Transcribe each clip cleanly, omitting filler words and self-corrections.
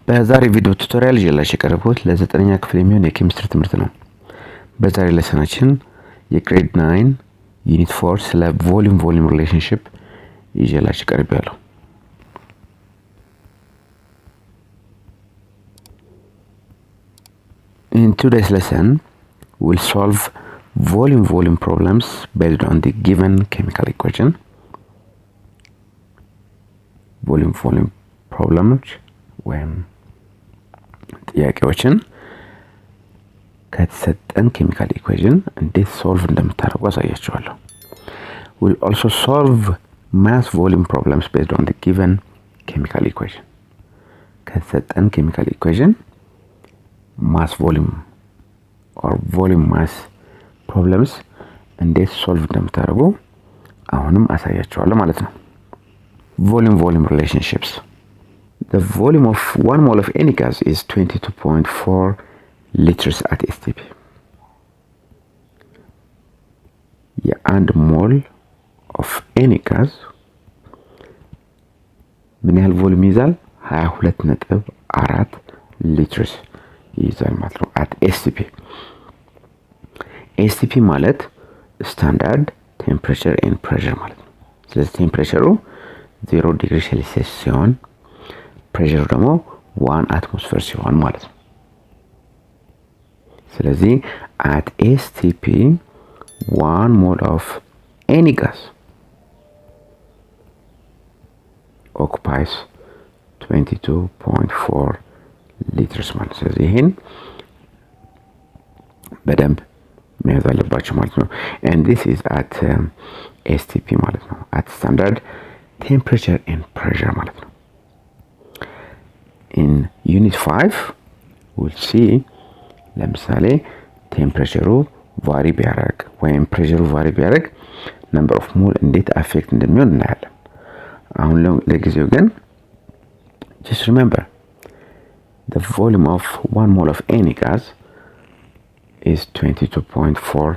በዛሬ ቪዲዮ ቱቶሪያል ይዤላችሁ የቀረብኩት ለ9ኛ ክፍል የሚሆን የኬሚስትሪ ትምህርት ነው። በዛሬ ለሰናችን የግሬድ 9 ዩኒት 4 ስለ ቮሊዩም ሪሌሽንሺፕ ይዤላችሁ ቀርቤያለሁ። In today's lesson, we'll solve volume problems based on the given chemical equation. volume problems when ጥያቄዎችን ከተሰጠን ኬሚካል ኢኩዌሽን እንዴት ሶልቭ እንደምታደርጉ አሳያችኋለሁ። We'll also solve mass volume problems based on the given chemical equation. ከተሰጠን ኬሚካል ኢኩዌሽን mass volume or volume mass problems እንዴት ሶልቭ እንደምታደርጉ አሁንም አሳያችኋለሁ ማለት ነው። volume relationships. The volume of 1 mole of any gas is 22.4 liters at STP. የአንድ ሞል of any gas ምን ያህል ቮሊዩም ይዛል? 22.4 ሊትርስ ይዛል ማለት ነው at STP. STP ማለት ስታንዳርድ ቴምፕሬቸር ኤንድ ፕሬሸር ማለት ነው። ስለዚህ ቴምፕሬቸሩ 0 ዲግሪ ሴልሲየስ ሲሆን ፕሬሸሩ ደግሞ 1 አትሞስፌር ሲሆን ማለት ነው። ስለዚህ at STP 1 mole of any gas occupies 22.4 liters ማለት ነው። ስለዚህ ይሄን በደንብ መያዝ አለባችሁ ማለት ነው። and this is at STP ማለት ነው at standard temperature and pressure ማለት ነው። in unit 5 we'll see ለምሳሌ ቴምፕሬቸሩ ቫሪ ቢያደርግ ወይም ፕሬሸሩ ቫሪ ቢያደርግ number of mole እንዴት አፌክት እንደሚሆን እናያለን። አሁን ለጊዜው ግን just remember the volume of 1 mole of any gas is 22.4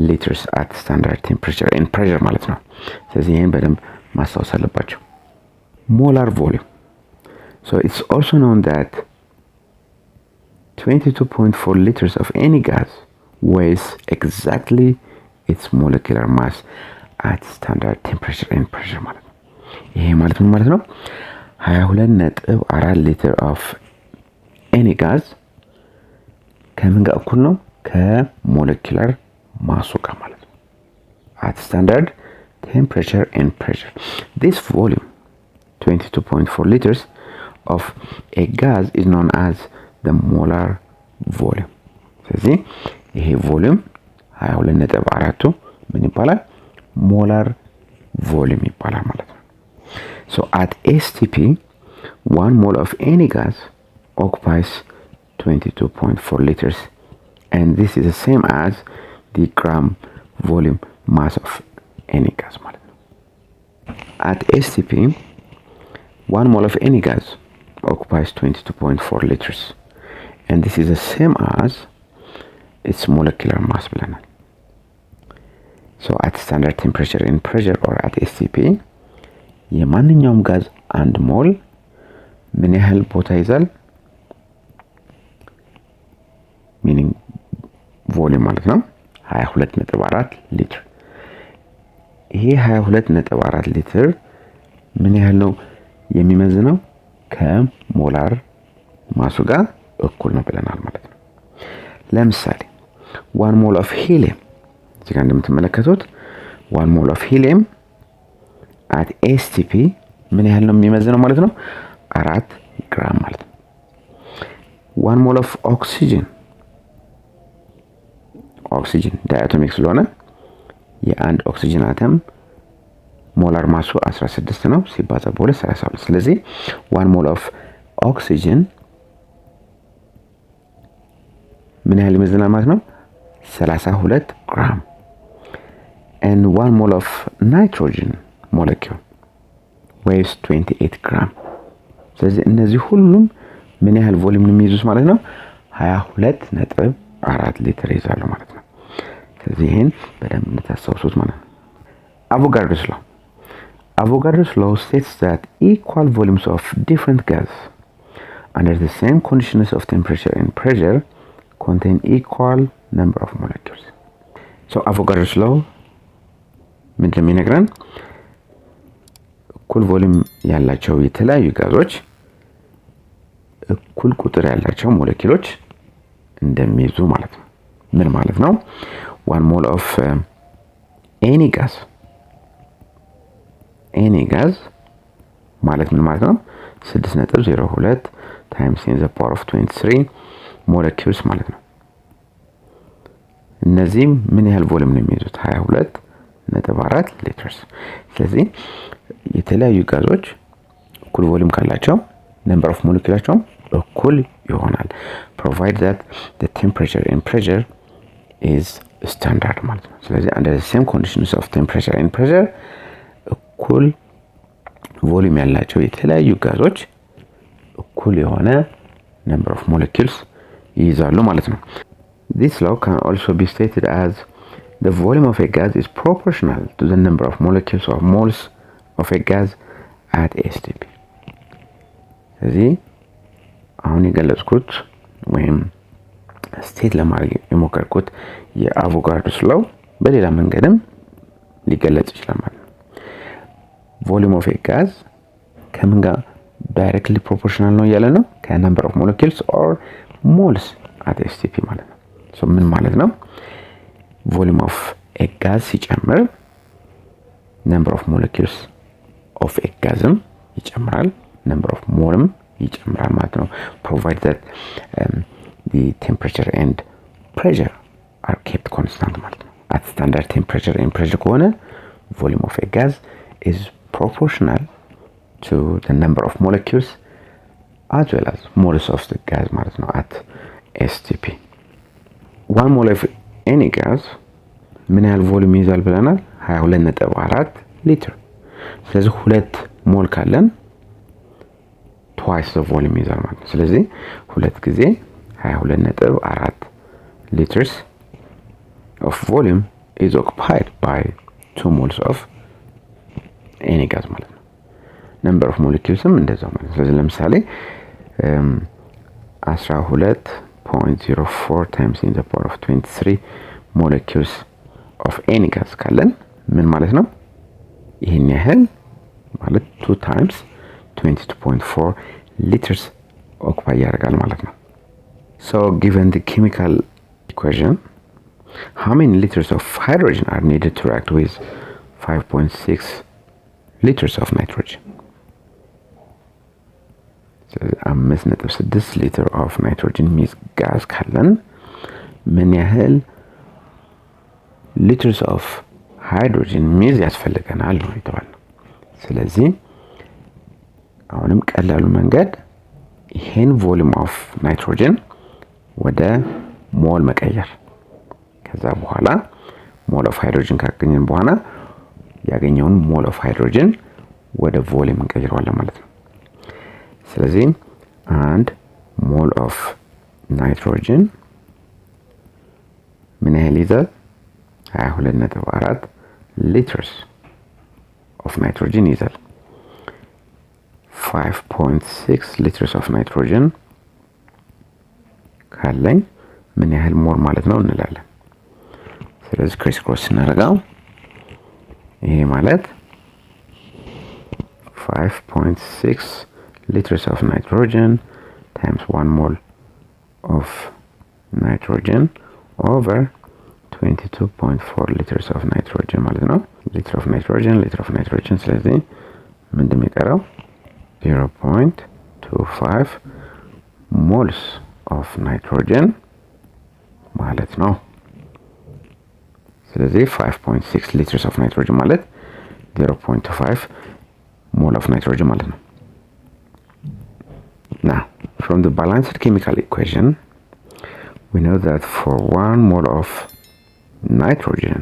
liters at standard temperature and pressure ማለት ነው። ስለዚህ ይሄን በደንብ ማስታወስ አለባችሁ። molar volume. So it's also known that 22.4 liters of any gas weighs exactly its molecular mass at standard temperature and pressure ማለት ነው። ይሄ ማለት ምን ማለት ነው? 22.4 ሊትር of any gas ከምን ጋር እኩል ነው? ከሞለኪውላር ማሱ ጋር ማለት ነው at standard temperature and pressure. This volume 22.4 liters of a gas is known as the molar volume. ስለዚህ ይሄ ቮሊዩም 22.4 ምን ይባላል? ሞላር ቮሊዩም ይባላል ማለት ነው። So at STP 1 mole of any gas occupies 22.4 liters and this is the same as the gram volume mass of any gas ማለት ነው። At STP 1 mole of any gas occupies 22.4 liters and this is the same as its molecular mass ብለናል። So at standard temperature and pressure or at STP የማንኛውም ጋዝ አንድ ሞል ምን ያህል ቦታ ይዛል? meaning volume ማለት ነው 22.4 ሊትር። ይሄ 22.4 ሊትር ምን ያህል ነው የሚመዝነው? ከሞላር ማሱ ጋር እኩል ነው ብለናል ማለት ነው። ለምሳሌ 1 mole of helium እዚህ ጋር እንደምትመለከቱት 1 mole of helium at STP ምን ያህል ነው የሚመዝነው ማለት ነው? 4 ግራም ማለት ነው። 1 mole of oxygen ዳያቶሚክ ስለሆነ የአንድ ኦክሲጅን አተም ሞላር ማሱ 16 ነው ሲባዛ በ2 32። ስለዚህ 1 mole of oxygen ምን ያህል ይመዝናል ማለት ነው? 32 ግራም። and 1 mole of nitrogen molecule weighs 28 gram. ስለዚህ እነዚህ ሁሉም ምን ያህል ቮሊዩም ነው የሚይዙት ማለት ነው? 22.4 ሊትር ይዛሉ ማለት ነው። ስለዚህ ይሄን በደንብ እንታስታውሱት ማለት ነው። Avogadro's law states that equal volumes of different gases under the same conditions of temperature and pressure contain equal number of molecules. So Avogadro's law ምንድን ነው የሚነግረን? እኩል ቮሊዩም ያላቸው የተለያዩ ጋዞች እኩል ቁጥር ያላቸው ሞለኪውሎች እንደሚይዙ ማለት ነው። ምን ማለት ነው? 1 mole of any gas ማለት ምን ማለት ነው? 6.02 times 10 to the power of 23 molecules ማለት ነው። እነዚህም ምን ያህል ቮሊዩም ነው የሚይዙት? 22.4 ሊትርስ። ስለዚህ የተለያዩ ጋዞች እኩል ቮሊዩም ካላቸው number of molecules እኩል ይሆናል provided that the temperature and pressure is standard ማለት ነው። ስለዚህ under the same conditions of temperature and pressure እኩል ቮሊዩም ያላቸው የተለያዩ ጋዞች እኩል የሆነ number of molecules ይይዛሉ ማለት ነው። This law can also be stated as the volume of a gas is proportional to the number of molecules or moles of a gas at STP. ስለዚህ አሁን የገለጽኩት ወይም ስቴት ለማድረግ የሞከርኩት የአቮጋድሮስ ላው በሌላ መንገድም ሊገለጽ ይችላል ማለት ነው። volume of a gas ከምን ጋር directly proportional ነው እያለ ነው? ከnumber of molecules or moles at STP ማለት ነው። so ምን ማለት ነው? volume of a gas ሲጨምር number of molecules of a gasም ይጨምራል፣ number of moleም ይጨምራል ማለት ነው provided that the temperature and pressure are kept constant ማለት ነው። at standard temperature and pressure ከሆነ volume of a gas is proportional to the number of molecules as well as moles of the gas ማለት ነው at STP. 1 mole of any gas ምን ያህል ቮሊዩም ይይዛል ብለናል? 22.4 ሊትር። ስለዚህ 2 ሞል ካለን twice the volume ይይዛል ማለት ነው። ስለዚህ 2 ጊዜ 22.4 liters of volume is occupied by 2 moles of any gas ማለት ነው። number of moleculesም እንደዛው ማለት ነው። ስለዚህ ለምሳሌ 12.04 times 10 to the power of 23 molecules of any gas ካለን ምን ማለት ነው? ይሄን ያህል ማለት 2 times 22.4 liters occupy ያደርጋል ማለት ነው። so given the chemical equation, how many liters of hydrogen are needed to react with 5.6 liters of nitrogen? so 5.6 liter of nitrogen means gas ካለን ምን ያህል liters of hydrogen means ያስፈልገናል ነው የተባለው። ስለዚህ አሁንም ቀላሉ መንገድ ይሄን ቮሊዩም ኦፍ ናይትሮጅን ወደ ሞል መቀየር፣ ከዛ በኋላ ሞል ኦፍ ሃይድሮጅን ካገኘን በኋላ ያገኘውን ሞል ኦፍ ሃይድሮጅን ወደ ቮሊዩም እንቀይረዋለን ማለት ነው። ስለዚህ አንድ ሞል ኦፍ ናይትሮጅን ምን ያህል ይዛል? 22.4 liters of nitrogen ይዛል። 5.6 liters of nitrogen ካለኝ ምን ያህል ሞል ማለት ነው እንላለን። ስለዚህ ክሪስ ክሮስ እናደርጋው ይሄ ማለት 5.6 liters of nitrogen times 1 mole of nitrogen over 22.4 liters of nitrogen ማለት ነው። liter of nitrogen ስለዚህ ምን እንደሚቀረው 0.25 moles of nitrogen ማለት ነው። ስለዚህ 5.6 liters of nitrogen ማለት 0.25 mole of nitrogen ማለት ነው። now from the balanced chemical equation we know that for 1 mole of nitrogen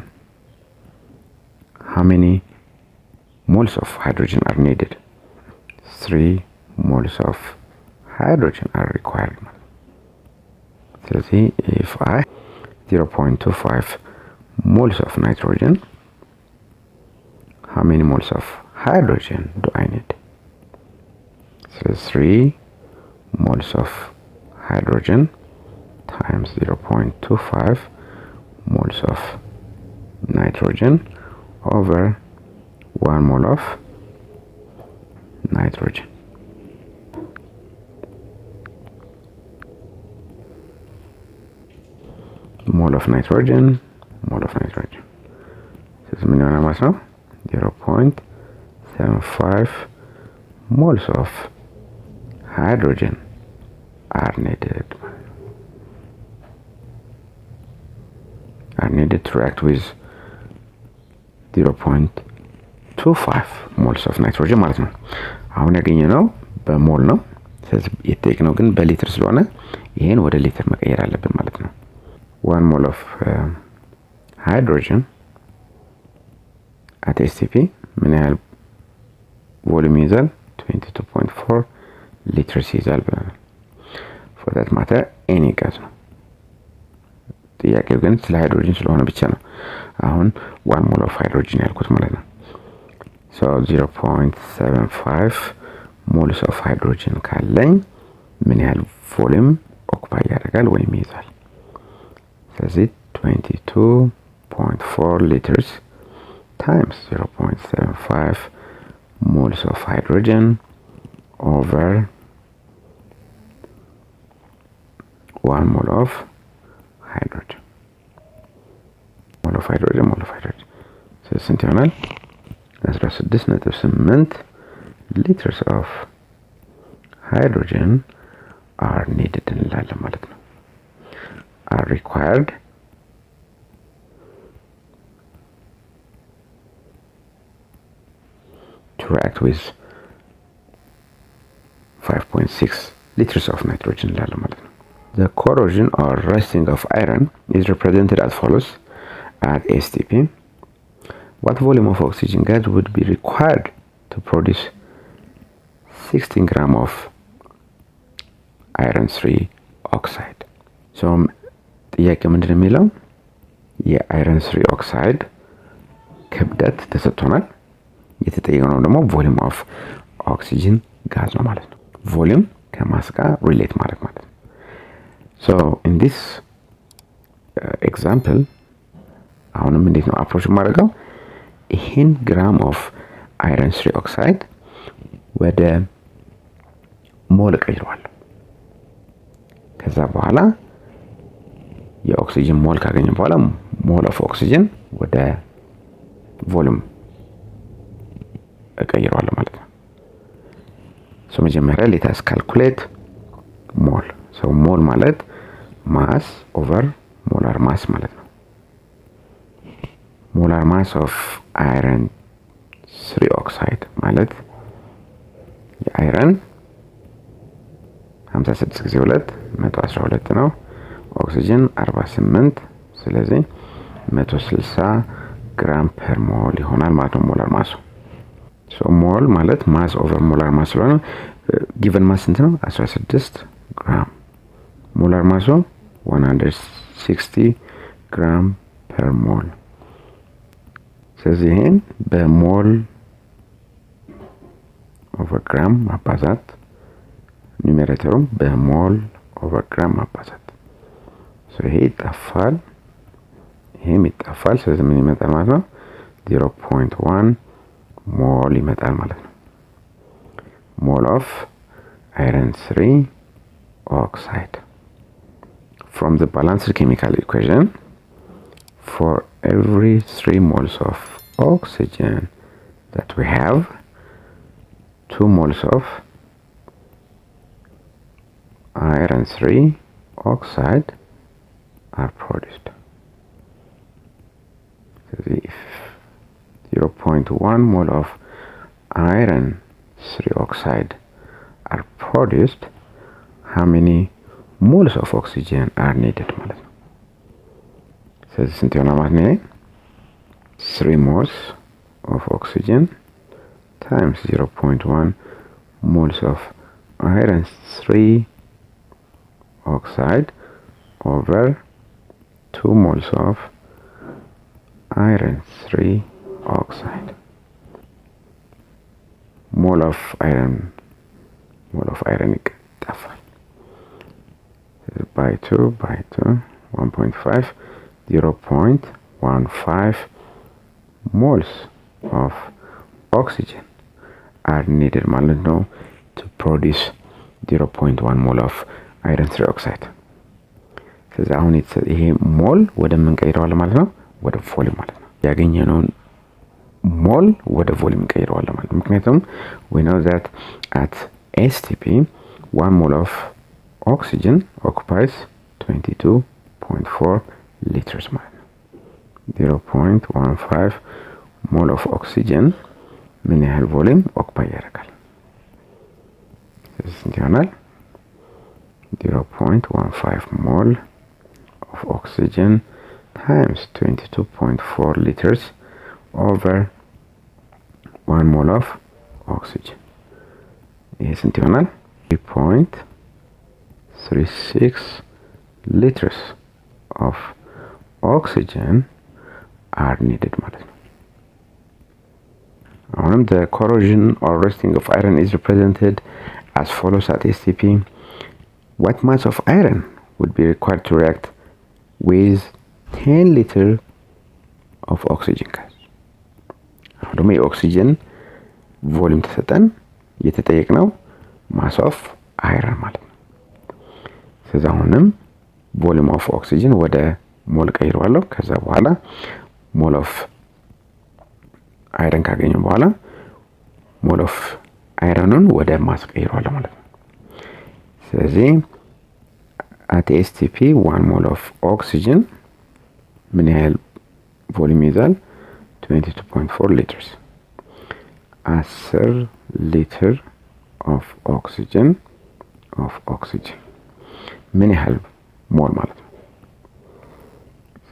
how many moles of hydrogen are needed? 3 moles of hydrogen are required. So if I 0.25 moles of nitrogen, how many moles of hydrogen do I need? So 3 moles of hydrogen times 0.25 moles of nitrogen over 1 mole of nitrogen. Mole of nitrogen. This is minimum mass now. 0.75 moles of hydrogen are needed to react with 0.25 moles of nitrogen ማለት ነው። አሁን ያገኘነው በሞል ነው። ስለዚህ የተጠየቅነው ግን በሊትር ስለሆነ ይሄን ወደ ሊትር መቀየር አለብን ማለት ነው። 1 mole of hydrogen at STP ምን ያህል ቮሉም ይይዛል? 22.4 ሊትርስ ይይዛል ብለናል። for that matter any gas ነው። ጥያቄው ግን ስለ ሃይድሮጅን ስለሆነ ብቻ ነው አሁን 1 mole of hydrogen ያልኩት ማለት ነው። so 0.75 moles of hydrogen ካለኝ ምን ያህል ቮሉም ኦኩፓይ ያደርጋል ወይም ይይዛል? ስለዚህ 22.4 liters times 0.75 moles of hydrogen over 1 mole of hydrogen. Mole of hydrogen. ስለዚህ ስንት ይሆናል? 16.8 liters of hydrogen are needed እንላለን ማለት ነው። are required to react with 5.6 liters of nitrogen እንላለን ማለት ነው። The corrosion or rusting of iron is represented as follows at STP. What volume of oxygen gas would be required to produce 16 gram of iron 3 oxide? So ጥያቄ ምንድን ነው የሚለው የአይረን 3 ኦክሳይድ ክብደት ተሰጥቶናል። የተጠየቀው ደግሞ ቮሊዩም ኦፍ ኦክሲጅን ጋዝ ነው ማለት ነው። ቮሊዩም ከማስ ጋር ሪሌት ማለት ነው። so in this example አሁንም እንዴት ነው አፕሮች ማድረገው? ይሄን ግራም ኦፍ አይረን 3 ኦክሳይድ ወደ ሞል ቀይረዋለሁ። ከዛ በኋላ የኦክሲጅን ሞል ካገኘን በኋላ ሞል ኦፍ ኦክሲጅን ወደ ቮሉም እቀይረዋለሁ ማለት ነው። ሶ መጀመሪያ ሌታስ ካልኩሌት ሞል። ሶ ሞል ማለት ማስ ኦቨር ሞላር ማስ ማለት ነው። ሞላር ማስ ኦፍ አይረን 3 ኦክሳይድ ማለት የአይረን 56 ጊዜ 2 112 ነው። ኦክሲጅን 48 ስለዚህ 160 ግራም ፐር ሞል ይሆናል ማለት ነው ሞላር ማሱ። ሶ ሞል ማለት ማስ ኦቨር ሞላር ማስ ስለሆነ ጊቨን ማስ ስንት ነው? 16 ግራም። ሞላር ማሱ 160 ግራም ፐር ሞል። ስለዚህ ይሄን በሞል ኦቨር ግራም ማባዛት፣ ኒሜሬተሩም በሞል ኦቨር ግራም ማባዛት። ይሄ ይጣፋል፣ ይሄም ይጣፋል። ስለዚህ ምን ይመጣል ማለት ነው? 0.1 ሞል ይመጣል ማለት ነው። ሞል ኦፍ አይረን 3 oxide. From the balanced chemical equation, for every 3 moles of oxygen that we have, 2 moles of iron 3 oxide are produced. So if 0.1 mole of iron 3 oxide are produced, how many moles of oxygen are needed ማለት ነው? ስለዚህ ስንት ይሆናል ማለት ነው? 3 moles of oxygen times 0.1 moles of iron 3 oxide over 2 moles of iron 3 oxide. Mole of iron ይጠፋል። by 2 1.5 0.15 moles of oxygen are needed ማለት ነው to produce 0.1 mole of iron trioxide። ስለዚህ አሁን ይሄ ሞል ወደ ምን ቀይረዋለን ማለት ነው? ወደ ቮሊዩም ማለት ነው። ያገኘነውን ሞል ወደ ቮሊዩም ቀይረዋለን ማለት ነው። ምክንያቱም we know that at STP 1 mole of oxygen occupies 22.4 liters ማለት ነው። 0.15 mole of oxygen ምን ያህል ቮሊዩም ኦኩፓይ ያደርጋል? ስለዚህ ስንት ይሆናል? 0.15 mole of oxygen times 22.4 liters over 1 mole of oxygen. ይሄ ስንት ይሆናል? 3.36 liters of oxygen are needed ማለት ነው። አሁንም the corrosion or rusting of iron is represented as follows at STP. What mass of iron would be required to react with 10 liter of oxygen gas? አሁን ደግሞ የኦክሲጅን ቮሊዩም ተሰጠን የተጠየቅነው ማስ ኦፍ አይረን ማለት ነው። ስለዚህ አሁንም ቮሊዩም ኦፍ ኦክሲጅን ወደ ሞል ቀይረዋለሁ። ከዛ በኋላ ሞል ኦፍ አይረን ካገኘን በኋላ ሞል ኦፍ አይረኑን ወደ ማስ ቀይረዋለሁ ማለት ነው። ስለዚህ at STP 1 mole of oxygen ምን ያህል ቮሊዩም ይዛል? 22.4 liters 10 ሊትር of oxygen ምን ያህል ሞል ማለት ነው።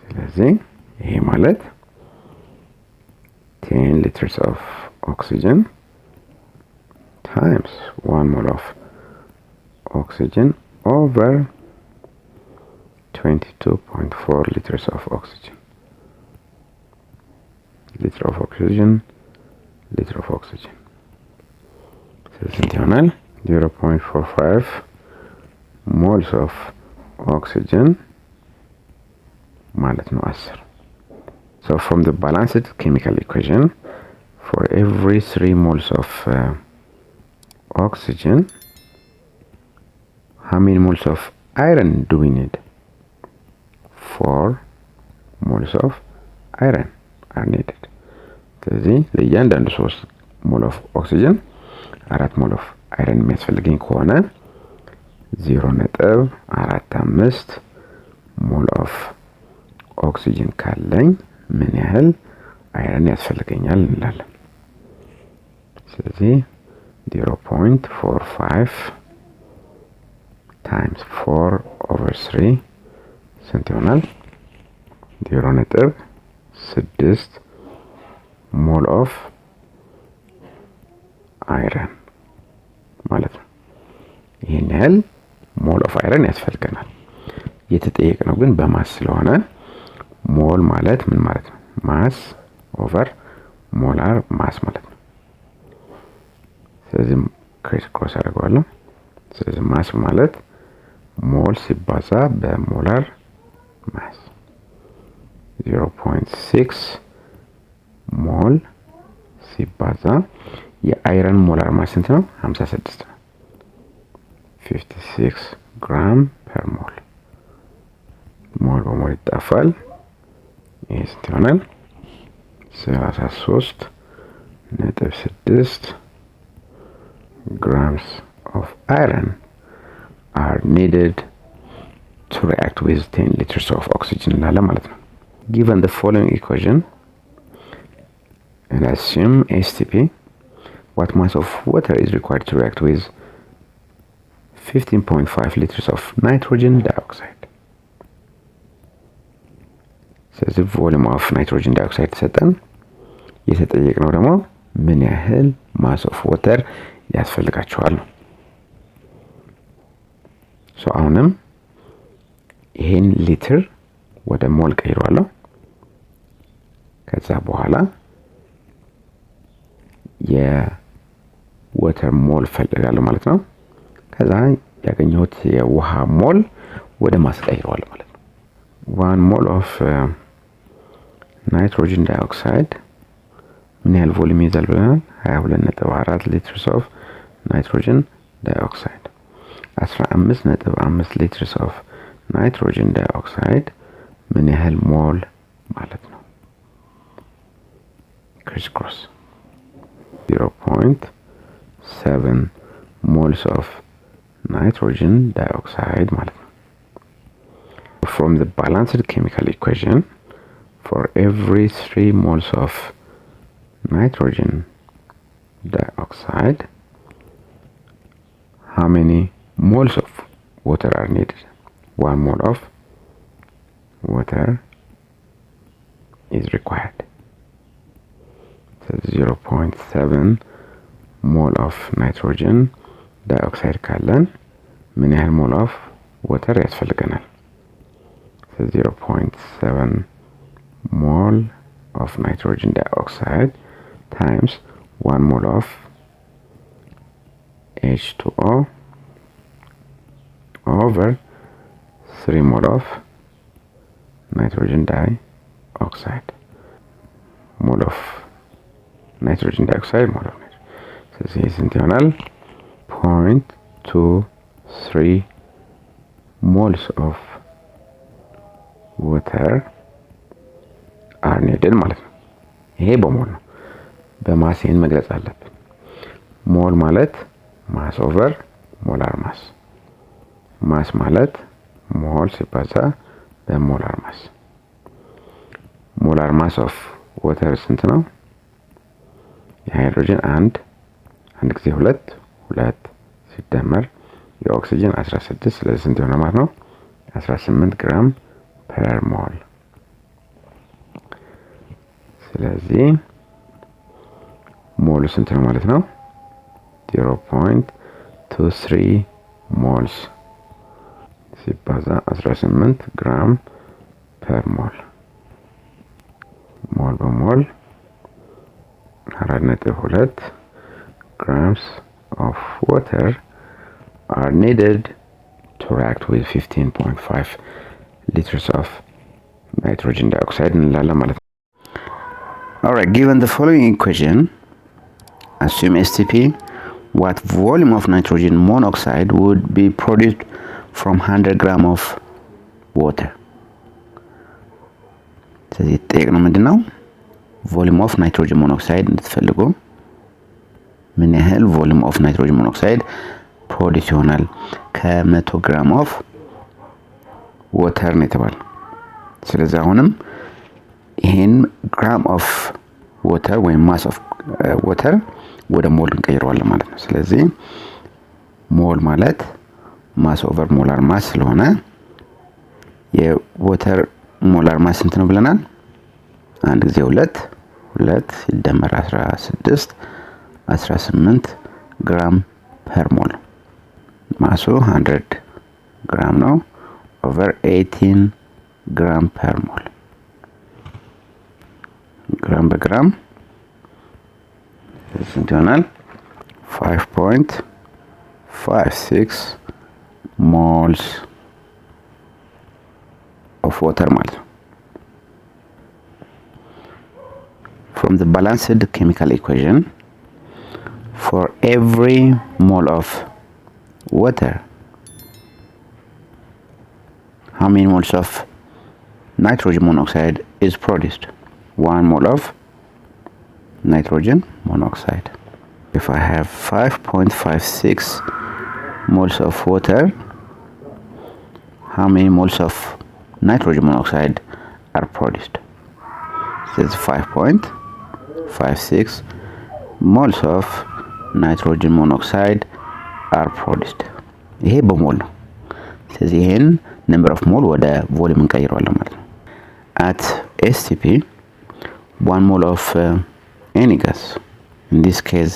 ስለዚህ ይሄ ማለት 10 liters of oxygen times 1 mole of oxygen over 22.4 liters of oxygen. Liter of oxygen. ስለዚህ ይሆናል 0.45 moles of oxygen ማለት ነው 10. So from the balanced chemical equation, for every 3 moles of oxygen, how many moles of iron do we need? 4 moles of iron are needed. ስለዚህ ለእያንዳንዱ 3 ሞል ኦፍ ኦክሲጅን 4 ሞል ኦፍ አይረን የሚያስፈልገኝ ከሆነ 0.45 ሞል ኦፍ ኦክሲጅን ካለኝ ምን ያህል አይረን ያስፈልገኛል እንላለን። ስለዚህ 0.45 times 4/3 ስንት ይሆናል? 0.6 ሞል ኦፍ አይረን ማለት ነው። ይሄን ያህል ሞል ኦፍ አይረን ያስፈልገናል። የተጠየቅነው ግን በማስ ስለሆነ ሞል ማለት ምን ማለት ነው? ማስ ኦቨር ሞላር ማስ ማለት ነው። ስለዚህ ክሮስ አደርገዋለሁ። ስለዚህ ማስ ማለት ሞል ሲባዛ በሞላር ማስ 0.6 ሞል ሲባዛ የአይረን ሞላር ማስ ስንት ነው? 56 ነው። 56 ግራም ፐር ሞል። ሞል በሞል ይጣፋል። ይሄ ስንት ይሆናል? 33.6 grams of iron are needed to react with 10 liters of oxygen ላለ ማለት ነው። Given the following equation and assume STP, what mass of water is required to react with 15.5 liters of nitrogen dioxide? ስለዚህ ቮሊዩም ኦፍ ናይትሮጅን ዳይኦክሳይድ ተሰጠን። የተጠየቅነው ደግሞ ምን ያህል ማስ ኦፍ ወተር ያስፈልጋቸዋል ነው። ሶ አሁንም ይሄን ሊትር ወደ ሞል ቀይሯለሁ። ከዛ በኋላ የወተር ሞል ፈልጋለሁ ማለት ነው። ከዛ ያገኘሁት የውሃ ሞል ወደ ማስ ቀይረዋል ማለት ነው። 1 ሞል ኦፍ ናይትሮጅን ዳይኦክሳይድ ምን ያህል ቮሊዩም ይይዛል ብለናል? 22.4 ሊትርስ ኦፍ ናይትሮጅን ዳይኦክሳይድ 15.5 ሊትርስ ኦፍ ናይትሮጅን ዳይኦክሳይድ ምን ያህል ሞል ማለት ነው? ክሪስ ክሮስ 0.7 moles of nitrogen dioxide ማለት ነው። From the balanced chemical equation, for every 3 moles of nitrogen dioxide, how many moles of water are needed? 1 mole of water is required. So 0.7 mole of nitrogen dioxide ካለን ምን ያህል ሞል ኦፍ ዋተር ያስፈልገናል? So 0.7 mole of nitrogen dioxide times 1 mole of H2O over 3 mole of nitrogen dioxide. Mole of nitrogen dioxide, mole of nitrogen. So this is internal 0.23 moles of water are needed ማለት ነው። ይሄ በሞል ነው። በማስ ይሄን መግለጽ አለብን። ሞል ማለት ማስ ኦቨር ሞላር ማስ። ማስ ማለት ሞል ሲባዛ በሞላር ማስ። ሞላር ማስ ኦፍ ዋተር ስንት ነው? የሃይድሮጅን አንድ ጊዜ 2 ሲደመር የኦክሲጅን 16 ስለዚህ ስንት ይሆናል ማለት ነው? 18 ግራም ፐር ሞል። ስለዚህ ሞሉ ስንት ነው ማለት ነው? 0.23 ሞልስ ሲባዛ 18 ግራም ፐር ሞል። ሞል በሞል 4.2 grams of water are needed to react with 15.5 liters of nitrogen dioxide እንላለን ማለት ነው። Alright, given the following equation, assume STP, what volume of nitrogen monoxide would be produced from 100 grams of water? ስለዚህ ጠየቅነው ምንድነው? volume of nitrogen monoxide እንድትፈልጉ ምን ያህል volume of nitrogen monoxide ፕሮዲስ ይሆናል ከ100 ግራም ኦፍ ዋተር ነው የተባለው። ስለዚህ አሁንም ይሄን ግራም ኦፍ ዋተር ወይም ማስ ኦፍ ዋተር ወደ ሞል እንቀይረዋለን ማለት ነው። ስለዚህ ሞል ማለት ማስ ኦቨር ሞላር ማስ ስለሆነ የዋተር ሞላር ማስ ስንት ነው ብለናል? 1 ጊዜ 2 ሲደመር 16 18 ግራም ፐር ሞል። ማሱ 100 ግራም ነው ኦቨር 18 ግራም ፐር ሞል። ግራም በግራም ስንት ይሆናል? 5.56 moles of water ማለት ነው። From the balanced chemical equation, for every mole of water, how many moles of nitrogen monoxide is produced? 1 mole of nitrogen monoxide. If I have 5.56 moles of water, how many moles of nitrogen monoxide are produced? That's 5.56 moles of nitrogen monoxide are produced. ይሄ በሞል ነው። ስለዚህ ይሄን number of mole ወደ ቮሊዩም እንቀይረዋለን ማለት ነው። At STP, 1 mole of any gas, in this case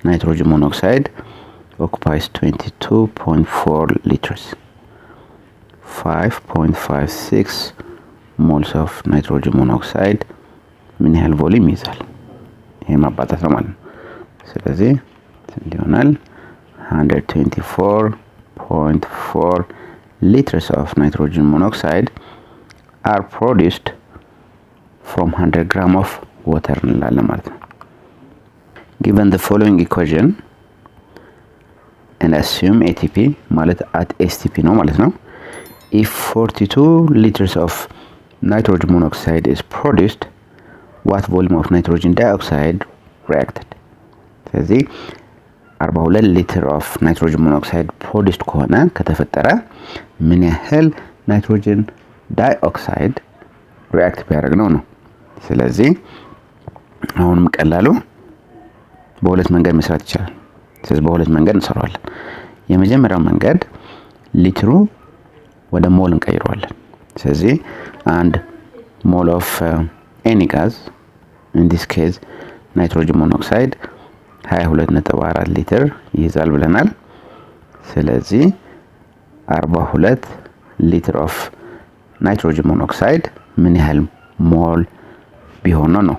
nitrogen monoxide, occupies 22.4 liters. 5.56 moles of nitrogen monoxide ምን ያህል ቮሊዩም ይይዛል? ይሄ ማባዛት ነው ማለት ነው። ስለዚህ እንዲሆናል 124.4 liters of nitrogen monoxide are produced from 100 gram of water እንላለን ማለት ነው። given the following equation and assume ATP ማለት at STP ነው ማለት ነው. if 42 liters of nitrogen monoxide is produced, what volume of nitrogen dioxide reacted? ስለዚህ 42 ሊትር ኦፍ ናይትሮጅን ሞኖክሳይድ ፕሮዲውስድ ከሆነ ከተፈጠረ ምን ያህል ናይትሮጅን ዳይኦክሳይድ ሪአክት ቢያደርግ ነው። ስለዚህ አሁንም ቀላሉ በሁለት መንገድ መስራት ይቻላል። ስለዚህ በሁለት መንገድ እንሰራዋለን። የመጀመሪያው መንገድ ሊትሩ ወደ ሞል እንቀይረዋለን። ስለዚህ አንድ ሞል ኦፍ any gas, in this case nitrogen monoxide 22.4 ሊትር ይይዛል ብለናል። ስለዚህ 42 ሊትር ኦፍ ናይትሮጅን ሞኖክሳይድ ምን ያህል ሞል ቢሆን ነው።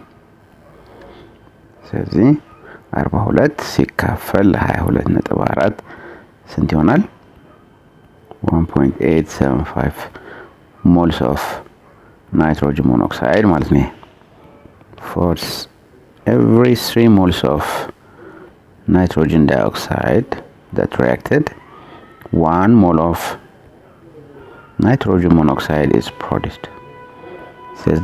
ስለዚህ 42 ሲካፈል 22.4 ስንት ይሆናል? 1.875 moles of nitrogen monoxide ማለት ነው። for every 3 moles of nitrogen dioxide that reacted, 1 mole of nitrogen monoxide is produced. Says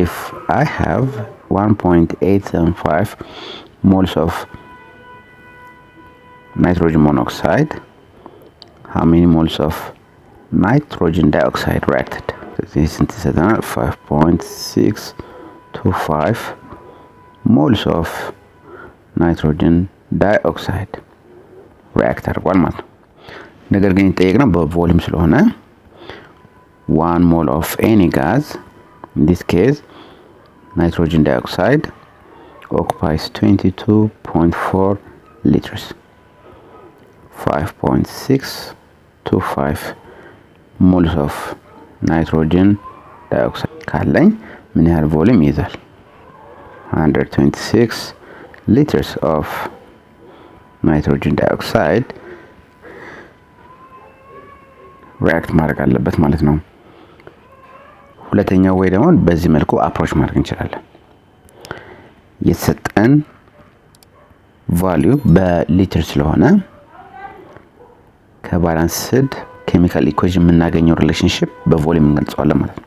if I have 1.875 moles of nitrogen monoxide, how many moles of nitrogen dioxide reacted? This is 5.625 moles of nitrogen dioxide react አድርጓል ማለት ነው። ነገር ግን የተጠየቅነው በቮሊዩም ስለሆነ 1 mole of any gas, in this case nitrogen dioxide, occupies 22.4 liters. 5.625 moles of nitrogen dioxide ካለኝ ምን ያህል ቮሊዩም ይይዛል? 126 liters of nitrogen dioxide react ማድረግ አለበት ማለት ነው። ሁለተኛው ወይ ደግሞ በዚህ መልኩ አፕሮች ማድረግ እንችላለን። የተሰጠን ቫልዩ በሊትር ስለሆነ ከባላንስድ ኬሚካል ኢኩዌሽን የምናገኘው ሪሌሽንሺፕ በቮሊዩም እንገልጸዋለን ማለት ነው።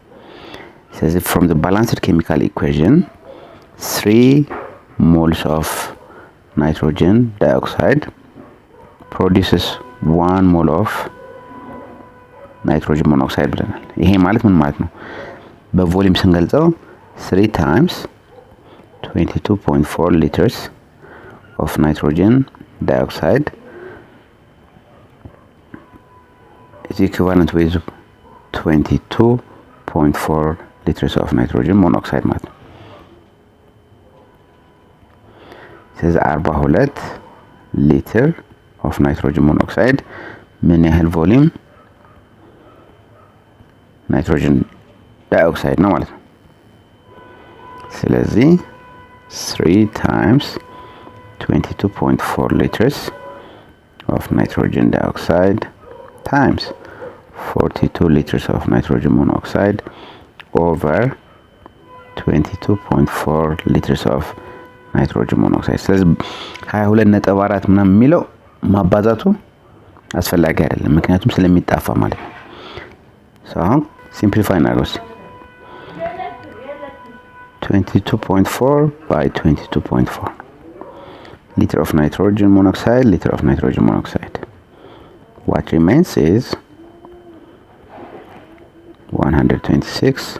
ስለዚህ from the balanced chemical equation 3 moles of nitrogen dioxide produces 1 mole of nitrogen monoxide ብለናል። ይሄ ማለት ምን ማለት ነው? በቮሊዩም ስንገልጸው 3 times 22.4 liters of nitrogen dioxide is equivalent with 22.4 liters of nitrogen monoxide ማለት ነው። ስለዚህ 42 ሊትር of nitrogen monoxide ምን ያህል ቮሊዩም ናይትሮጅን ዳይኦክሳይድ ነው ማለት ነው። ስለዚህ 3 times 22.4 liters of nitrogen dioxide times 42 liters of nitrogen monoxide over 22.4 liters of nitrogen monoxide. ስለዚህ 22.4 ምናምን የሚለው ማባዛቱ አስፈላጊ አይደለም፣ ምክንያቱም ስለሚጣፋ ማለት ነው። አሁን ሲምፕሊፋይ እናድርገው። 22.4 by 22.4 liter of nitrogen monoxide, liter of nitrogen monoxide. What remains is 126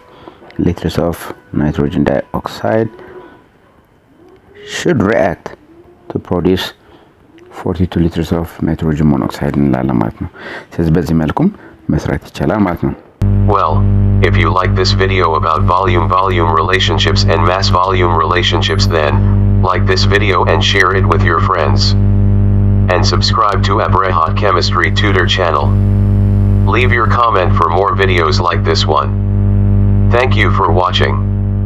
liters of nitrogen dioxide should react to produce 42 liters of nitrogen monoxide እንላለን ማለት ነው። ስለዚህ በዚህ መልኩም መስራት ይቻላል ማለት ነው። Well, if you like this video about volume relationships and mass volume relationships, then like this video and share it with your friends. And subscribe to Amharic Chemistry Tutor channel. Leave your comment for more videos like this one. Thank you for watching.